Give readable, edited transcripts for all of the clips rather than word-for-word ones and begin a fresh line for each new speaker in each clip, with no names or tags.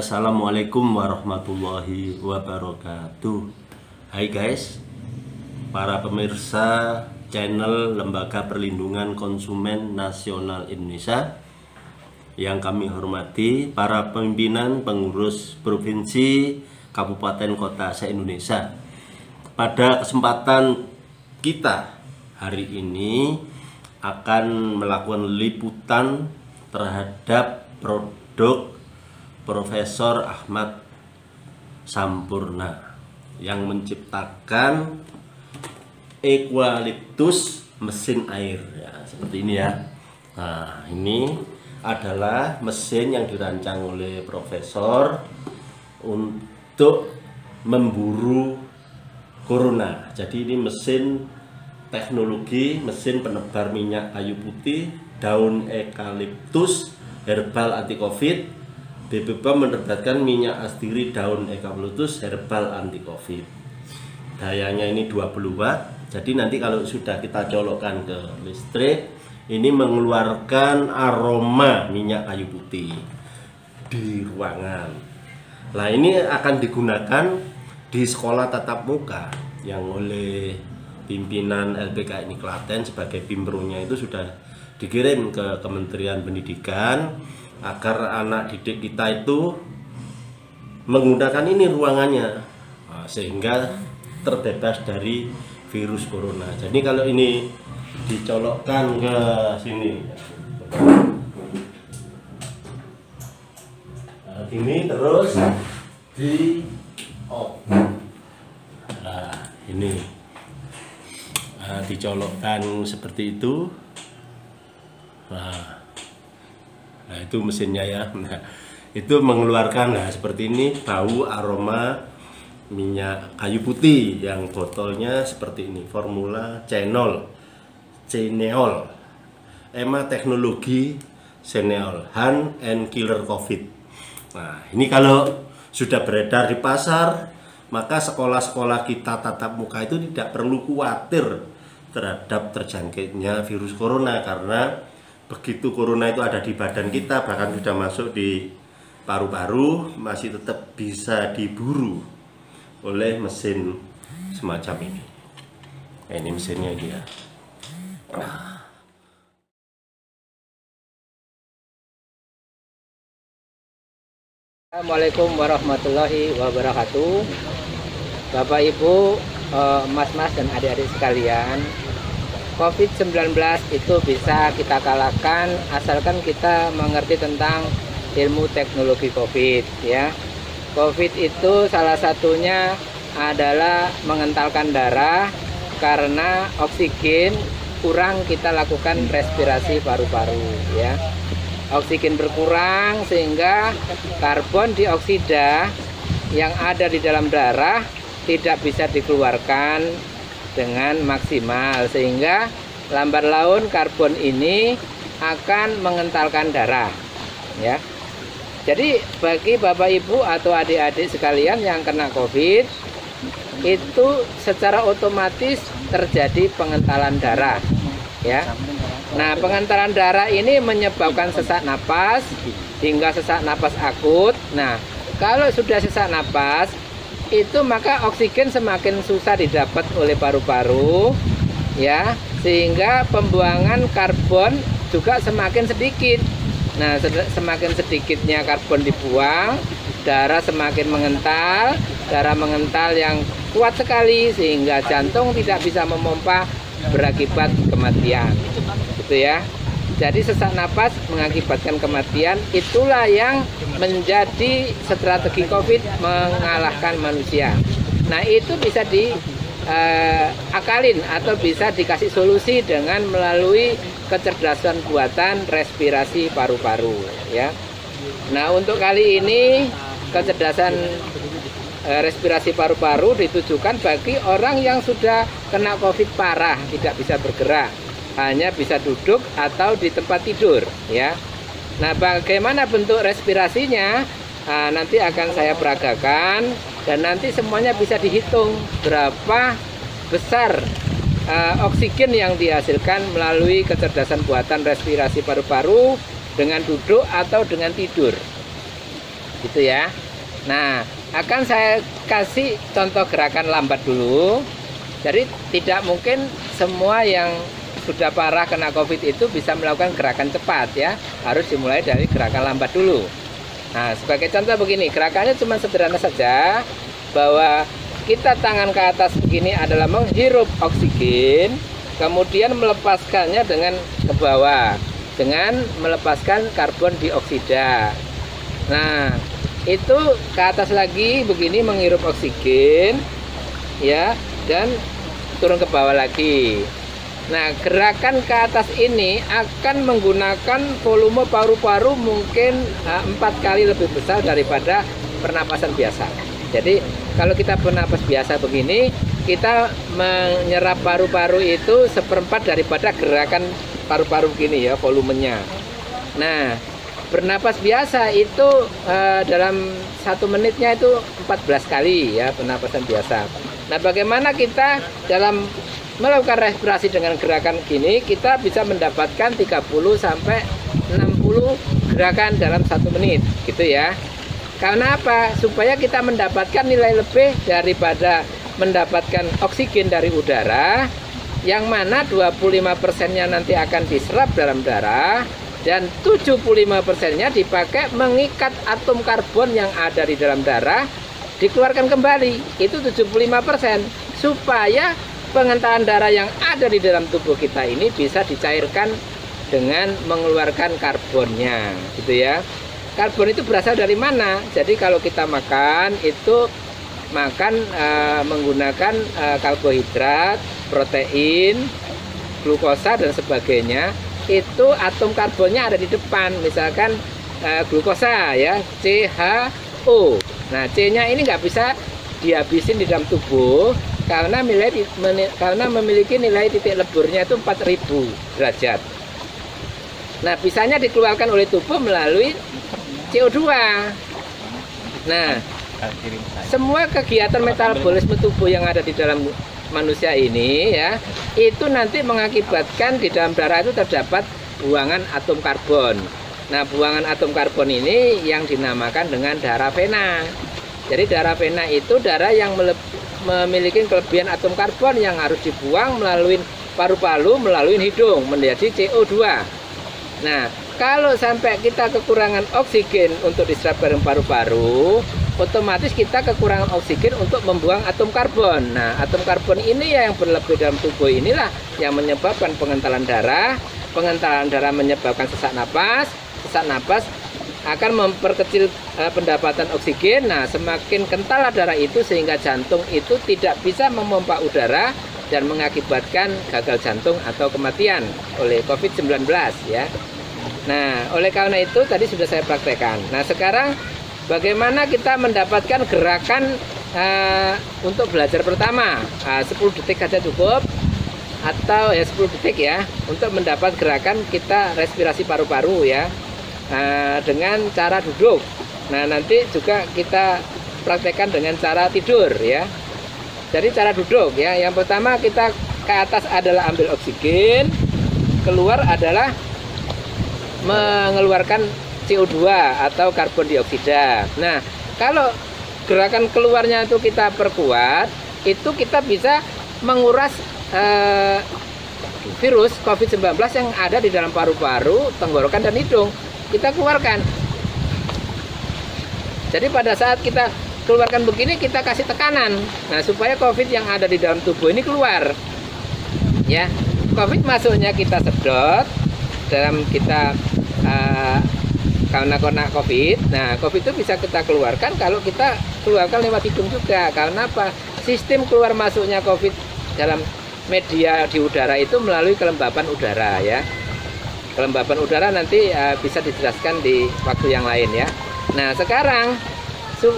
Assalamualaikum warahmatullahi wabarakatuh. Hai guys, para pemirsa channel Lembaga Perlindungan Konsumen Nasional Indonesia yang kami hormati, para pimpinan pengurus provinsi, kabupaten, kota se-Indonesia. Pada kesempatan kita hari ini akan melakukan liputan terhadap produk Profesor Ahmad Sampurna yang menciptakan eukaliptus mesin air ya, seperti ini ya. Nah, ini adalah mesin yang dirancang oleh Profesor untuk memburu corona. Jadi ini mesin teknologi, mesin penebar minyak kayu putih, daun eukaliptus, herbal anti covid. BPOM menerbitkan minyak astiri daun eukaliptus herbal anti covid. Dayanya ini 20 watt. Jadi nanti kalau sudah kita colokkan ke listrik, ini mengeluarkan aroma minyak kayu putih di ruangan. Nah, ini akan digunakan di sekolah tatap muka yang oleh pimpinan LPKI Klaten sebagai pimpronya itu sudah dikirim ke Kementerian Pendidikan agar anak didik kita itu menggunakan ini ruangannya, sehingga terbebas dari virus corona. Jadi kalau ini dicolokkan ke sini, ini terus di off. Nah, ini dicolokkan seperti itu. Nah, itu mesinnya ya. Nah, itu mengeluarkan seperti ini, bau aroma minyak kayu putih yang botolnya seperti ini, formula Ceneol, EMA teknologi Ceneol, hand and killer covid. Nah, ini kalau sudah beredar di pasar, maka sekolah-sekolah kita tatap muka itu tidak perlu khawatir terhadap terjangkitnya virus corona, karena begitu corona itu ada di badan kita, bahkan sudah masuk di paru-paru, masih tetap bisa diburu oleh mesin semacam ini. Nah, ini mesinnya dia.
Assalamualaikum warahmatullahi wabarakatuh. Bapak Ibu, mas-mas dan adik-adik sekalian, COVID-19 itu bisa kita kalahkan asalkan kita mengerti tentang ilmu teknologi COVID ya. COVID itu salah satunya adalah mengentalkan darah karena oksigen kurang, kita lakukan respirasi paru-paru ya. Oksigen berkurang sehingga karbon dioksida yang ada di dalam darah tidak bisa dikeluarkan dengan maksimal, sehingga lambat laun karbon ini akan mengentalkan darah ya. Jadi bagi Bapak Ibu atau adik-adik sekalian yang kena COVID, itu secara otomatis terjadi pengentalan darah ya. Nah, pengentalan darah ini menyebabkan sesak napas hingga sesak napas akut. Nah, kalau sudah sesak napas itu maka oksigen semakin susah didapat oleh paru-paru ya, sehingga pembuangan karbon juga semakin sedikit. Nah, semakin sedikitnya karbon dibuang, darah semakin mengental, darah mengental yang kuat sekali sehingga jantung tidak bisa memompa, berakibat kematian gitu ya. Jadi sesak napas mengakibatkan kematian, itulah yang menjadi strategi COVID mengalahkan manusia. Nah, itu bisa diakalin atau bisa dikasih solusi dengan melalui kecerdasan buatan respirasi paru-paru ya. Nah, untuk kali ini kecerdasan respirasi paru-paru ditujukan bagi orang yang sudah kena COVID parah, tidak bisa bergerak, hanya bisa duduk atau di tempat tidur ya. Nah, bagaimana bentuk respirasinya? Nah, nanti akan saya peragakan dan nanti semuanya bisa dihitung berapa besar oksigen yang dihasilkan melalui kecerdasan buatan respirasi paru-paru dengan duduk atau dengan tidur. gitu ya. Nah, akan saya kasih contoh gerakan lambat dulu. Jadi tidak mungkin semua yang sudah parah kena COVID itu bisa melakukan gerakan cepat ya. Harus dimulai dari gerakan lambat dulu. Nah, sebagai contoh begini, gerakannya cuma sederhana saja, bahwa kita tangan ke atas begini adalah menghirup oksigen, kemudian melepaskannya dengan ke bawah dengan melepaskan karbon dioksida. Nah, itu ke atas lagi begini menghirup oksigen ya, dan turun ke bawah lagi. Nah, gerakan ke atas ini akan menggunakan volume paru-paru mungkin 4 kali lebih besar daripada pernapasan biasa. Jadi kalau kita bernapas biasa begini, kita menyerap paru-paru itu 1/4 daripada gerakan paru-paru begini ya, volumenya. Nah, bernapas biasa itu dalam 1 menitnya itu 14 kali ya, pernapasan biasa. Nah, bagaimana kita dalam melakukan respirasi dengan gerakan gini, kita bisa mendapatkan 30 sampai 60 gerakan dalam 1 menit gitu ya. Karena apa? Supaya kita mendapatkan nilai lebih daripada mendapatkan oksigen dari udara, yang mana 25%-nya nanti akan diserap dalam darah dan 75%-nya dipakai mengikat atom karbon yang ada di dalam darah, dikeluarkan kembali. Itu 75%, supaya pengentalan darah yang ada di dalam tubuh kita ini bisa dicairkan dengan mengeluarkan karbonnya gitu ya. Karbon itu berasal dari mana? Jadi kalau kita makan itu menggunakan karbohidrat, protein, glukosa dan sebagainya. Itu atom karbonnya ada di depan, misalkan glukosa ya, CHO. Nah, C-nya ini nggak bisa dihabisin di dalam tubuh karena memiliki nilai titik leburnya itu 4000 derajat. Nah, bisanya dikeluarkan oleh tubuh melalui CO2. Nah, semua kegiatan metabolisme tubuh yang ada di dalam manusia ini ya, itu nanti mengakibatkan di dalam darah itu terdapat buangan atom karbon. Nah, buangan atom karbon ini yang dinamakan dengan darah vena. Jadi darah vena itu darah yang memiliki kelebihan atom karbon yang harus dibuang melalui paru-paru, melalui hidung menjadi CO2. Nah, kalau sampai kita kekurangan oksigen untuk diserap dalam paru-paru, otomatis kita kekurangan oksigen untuk membuang atom karbon. Nah, atom karbon ini yang berlebih dalam tubuh inilah yang menyebabkan pengentalan darah. Pengentalan darah menyebabkan sesak napas akan memperkecil pendapatan oksigen. Nah, semakin kental darah itu sehingga jantung itu tidak bisa memompa udara dan mengakibatkan gagal jantung atau kematian oleh COVID-19 ya. Nah, oleh karena itu tadi sudah saya praktekkan. Nah, sekarang bagaimana kita mendapatkan gerakan untuk belajar pertama? 10 detik saja cukup, atau ya 10 detik ya, untuk mendapat gerakan kita respirasi paru-paru ya. Dengan cara duduk. Nah, nanti juga kita praktekkan dengan cara tidur ya. Jadi cara duduk ya. Yang pertama kita ke atas adalah ambil oksigen, keluar adalah mengeluarkan CO2 atau karbon dioksida. Nah, kalau gerakan keluarnya itu kita perkuat, itu kita bisa menguras virus COVID-19 yang ada di dalam paru-paru, tenggorokan dan hidung. Kita keluarkan. Jadi pada saat kita keluarkan begini, kita kasih tekanan. Nah, supaya COVID yang ada di dalam tubuh ini keluar. Ya, COVID masuknya kita sedot dalam kita karena kena COVID. Nah, COVID itu bisa kita keluarkan kalau kita keluarkan lewat hidung juga. Karena apa? Sistem keluar masuknya COVID dalam media di udara itu melalui kelembapan udara ya. Kelembapan udara nanti bisa dijelaskan di waktu yang lain ya. Nah, sekarang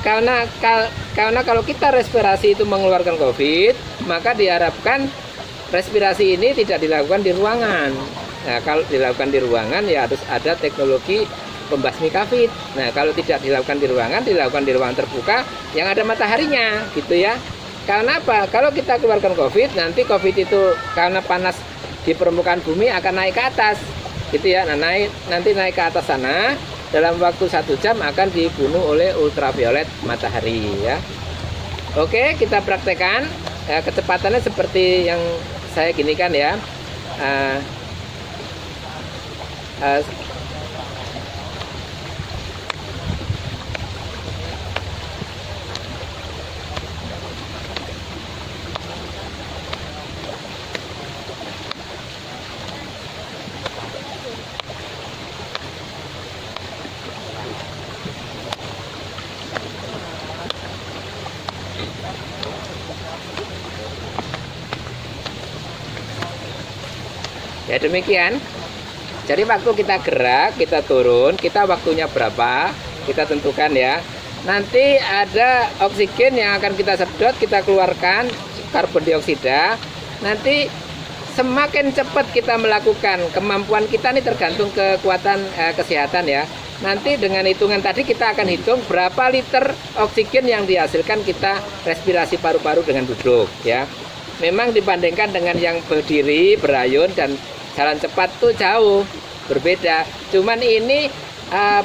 karena kalau kita respirasi itu mengeluarkan COVID, maka diharapkan respirasi ini tidak dilakukan di ruangan. Nah, kalau dilakukan di ruangan ya harus ada teknologi pembasmi COVID. Nah, kalau tidak dilakukan di ruangan, dilakukan di ruangan terbuka yang ada mataharinya gitu ya. Karena apa? Kalau kita keluarkan COVID, nanti COVID itu karena panas di permukaan bumi akan naik ke atas gitu ya. Nah, nanti naik ke atas sana, dalam waktu 1 jam akan dibunuh oleh ultraviolet matahari ya. Oke, kita praktekkan. Kecepatannya seperti yang saya ginikan ya. Ya demikian. Jadi waktu kita gerak, kita turun, kita waktunya berapa, kita tentukan ya. Nanti ada oksigen yang akan kita sedot, kita keluarkan, karbon dioksida. Nanti semakin cepat kita melakukan, kemampuan kita ini tergantung kekuatan kesehatan ya. Nanti dengan hitungan tadi kita akan hitung berapa liter oksigen yang dihasilkan kita respirasi paru-paru dengan duduk ya. Memang dibandingkan dengan yang berdiri, berayun dan jalan cepat tuh jauh berbeda. Cuman ini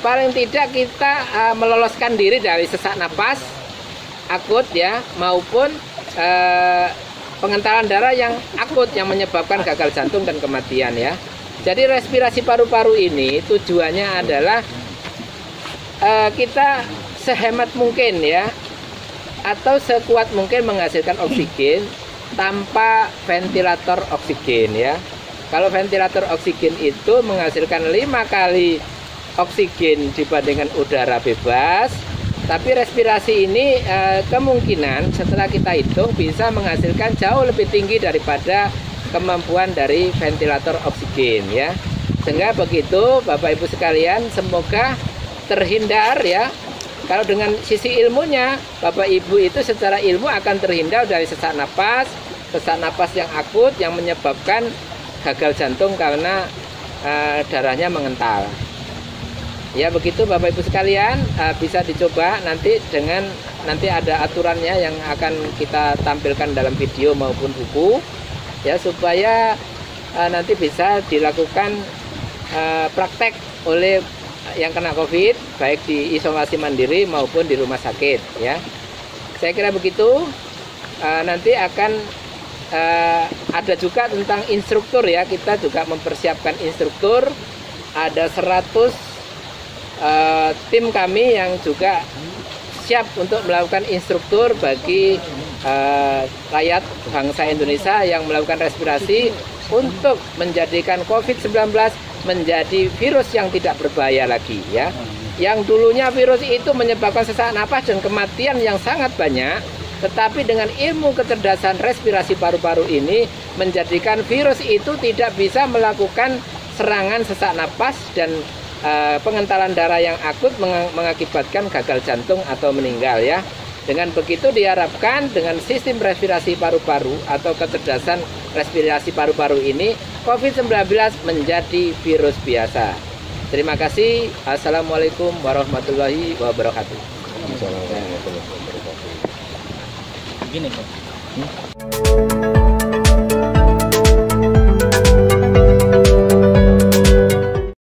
paling tidak kita meloloskan diri dari sesak napas akut ya, maupun pengentalan darah yang akut yang menyebabkan gagal jantung dan kematian ya. Jadi respirasi paru-paru ini tujuannya adalah kita sehemat mungkin ya, atau sekuat mungkin menghasilkan oksigen tanpa ventilator oksigen ya. Kalau ventilator oksigen itu menghasilkan 5 kali oksigen dibandingkan udara bebas, tapi respirasi ini kemungkinan setelah kita hitung bisa menghasilkan jauh lebih tinggi daripada kemampuan dari ventilator oksigen ya. Sehingga begitu Bapak Ibu sekalian, semoga terhindar ya. Kalau dengan sisi ilmunya, Bapak Ibu itu secara ilmu akan terhindar dari sesak napas yang akut yang menyebabkan gagal jantung karena darahnya mengental. Ya begitu Bapak Ibu sekalian, bisa dicoba nanti ada aturannya yang akan kita tampilkan dalam video maupun buku ya, supaya nanti bisa dilakukan praktek oleh yang kena COVID baik di isolasi mandiri maupun di rumah sakit ya. Saya kira begitu. Nanti akan ada juga tentang instruktur ya, kita juga mempersiapkan instruktur. Ada 100 tim kami yang juga siap untuk melakukan instruktur bagi rakyat bangsa Indonesia yang melakukan respirasi untuk menjadikan COVID-19 menjadi virus yang tidak berbahaya lagi ya. Yang dulunya virus itu menyebabkan sesak napas dan kematian yang sangat banyak, tetapi dengan ilmu kecerdasan respirasi paru-paru ini menjadikan virus itu tidak bisa melakukan serangan sesak napas dan pengentalan darah yang akut mengakibatkan gagal jantung atau meninggal ya. Dengan begitu diharapkan dengan sistem respirasi paru-paru atau kecerdasan respirasi paru-paru ini COVID-19 menjadi virus biasa. Terima kasih. Assalamualaikum warahmatullahi wabarakatuh.
Assalamualaikum warahmatullahi wabarakatuh. Begini kok.